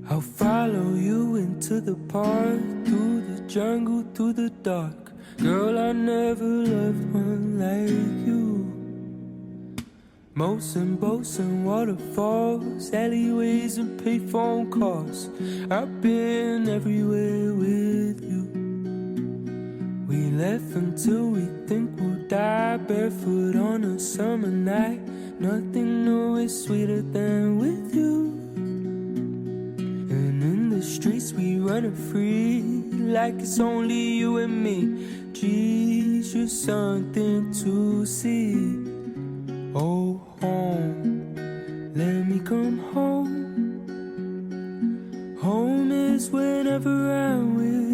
I'll follow you into the park, through the jungle, through the dark. Girl, I never loved one like you. Moats and boats and waterfalls, alleyways and payphone calls. I've been everywhere with you. We left until we think we'll die, barefoot on a summer night. Nothing new is sweeter than with you. And in the streets we running free, like it's only you and me. Geez, you're something to see. Oh, home, let me come home. Home is whenever I'm with